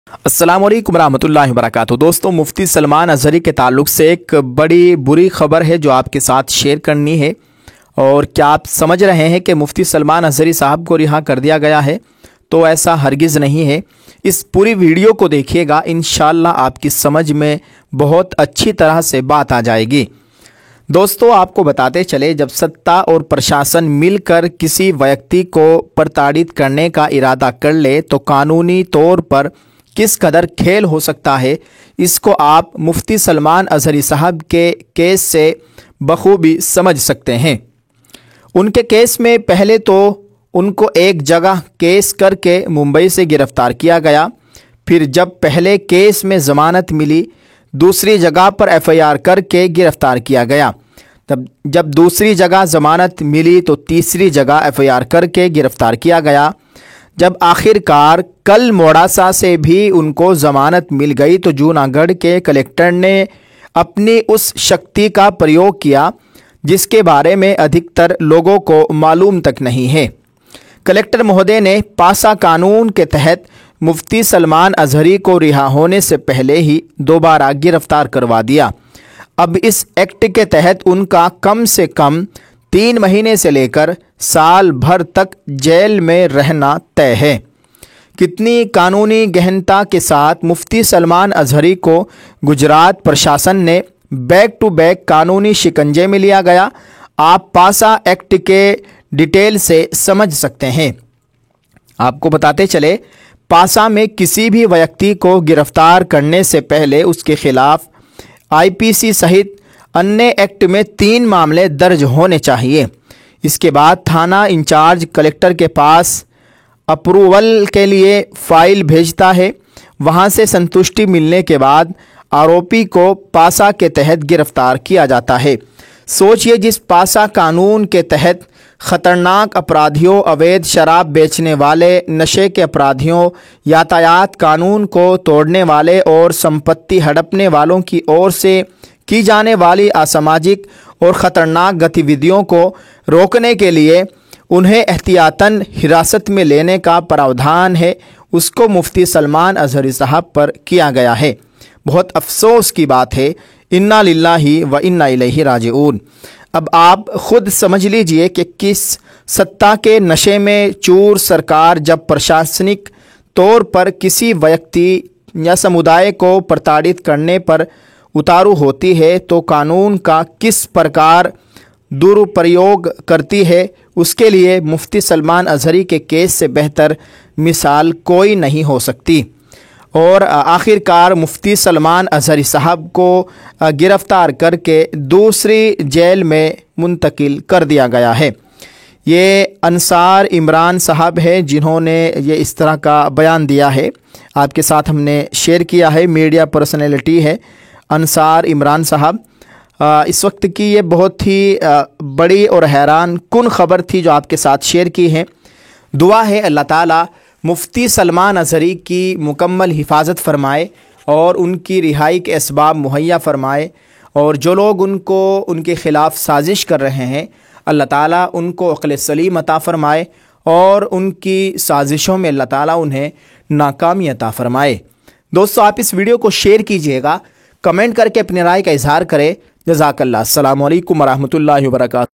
अस्सलाम वालेकुम रहमतुल्लाहि व बरकातुहू। दोस्तों, मुफ्ती सलमान अज़हरी के ताल्लुक़ से एक बड़ी बुरी ख़बर है जो आपके साथ शेयर करनी है। और क्या आप समझ रहे हैं कि मुफ्ती सलमान अज़हरी साहब को रिहा कर दिया गया है? तो ऐसा हरगिज़ नहीं है। इस पूरी वीडियो को देखिएगा, इंशाअल्लाह आपकी समझ में बहुत अच्छी तरह से बात आ जाएगी। दोस्तों, आपको बताते चले, जब सत्ता और प्रशासन मिलकर किसी व्यक्ति को प्रताड़ित करने का इरादा कर ले तो कानूनी तौर पर किस कदर खेल हो सकता है, इसको आप मुफ्ती सलमान अज़हरी साहब के केस से बखूबी समझ सकते हैं। उनके केस में पहले तो उनको एक जगह केस करके मुंबई से गिरफ़्तार किया गया। फिर जब पहले केस में ज़मानत मिली, दूसरी जगह पर एफआईआर करके गिरफ़्तार किया गया। तब जब दूसरी जगह ज़मानत मिली तो तीसरी जगह एफआईआर करके गिरफ़्तार किया गया। जब आखिरकार कल मोड़ासा से भी उनको ज़मानत मिल गई तो जूनागढ़ के कलेक्टर ने अपनी उस शक्ति का प्रयोग किया जिसके बारे में अधिकतर लोगों को मालूम तक नहीं है। कलेक्टर महोदय ने पासा कानून के तहत मुफ्ती सलमान अज़हरी को रिहा होने से पहले ही दोबारा गिरफ़्तार करवा दिया। अब इस एक्ट के तहत उनका कम से कम 3 महीने से लेकर साल भर तक जेल में रहना तय है। कितनी कानूनी गहनता के साथ मुफ्ती सलमान अज़हरी को गुजरात प्रशासन ने बैक टू बैक कानूनी शिकंजे में लिया गया, आप पासा एक्ट के डिटेल से समझ सकते हैं। आपको बताते चले, पासा में किसी भी व्यक्ति को गिरफ्तार करने से पहले उसके खिलाफ आईपीसी सहित अन्य एक्ट में 3 मामले दर्ज होने चाहिए। इसके बाद थाना इंचार्ज कलेक्टर के पास अप्रूवल के लिए फ़ाइल भेजता है। वहां से संतुष्टि मिलने के बाद आरोपी को पासा के तहत गिरफ्तार किया जाता है। सोचिए, जिस पासा कानून के तहत ख़तरनाक अपराधियों, अवैध शराब बेचने वाले, नशे के अपराधियों, यातायात कानून को तोड़ने वाले और संपत्ति हड़पने वालों की ओर से की जाने वाली असामाजिक और ख़तरनाक गतिविधियों को रोकने के लिए उन्हें एहतियातन हिरासत में लेने का प्रावधान है, उसको मुफ्ती सलमान अज़हरी साहब पर किया गया है। बहुत अफसोस की बात है। इन्ना लिल्लाहि व इन्ना इलैहि राजिऊन। अब आप खुद समझ लीजिए कि किस सत्ता के नशे में चूर सरकार जब प्रशासनिक तौर पर किसी व्यक्ति या समुदाय को प्रताड़ित करने पर उतारू होती है तो कानून का किस प्रकार दुरुपयोग करती है, उसके लिए मुफ्ती सलमान अज़हरी के केस से बेहतर मिसाल कोई नहीं हो सकती। और आखिरकार मुफ्ती सलमान अज़हरी साहब को गिरफ़्तार करके दूसरी जेल में मुंतकिल कर दिया गया है। ये अंसार इमरान साहब हैं जिन्होंने ये इस तरह का बयान दिया है, आपके साथ हमने शेयर किया है। मीडिया पर्सनैलिटी है अंसार इमरान साहब। इस वक्त की ये बहुत ही बड़ी और हैरान कुन ख़बर थी जो आपके साथ शेयर की है। दुआ है अल्लाह ताला मुफ्ती सलमान अज़हरी की मुकम्मल हिफाजत फ़रमाए और उनकी रिहाई के असबाब मुहैया फ़रमाए। और जो लोग उनके ख़िलाफ़ साजिश कर रहे हैं, अल्लाह ताला उनको अक़ल सलीम अता फ़रमाए और उनकी साजिशों में अल्लाह ताला उन्हें नाकामी अता फ़रमाए। दोस्तों, आप इस वीडियो को शेयर कीजिएगा, कमेंट करके अपनी राय का इज़हार करें। जज़ाकल्लाह। अस्सलामु अलैकुम व रहमतुल्लाहि व बरकातुहू।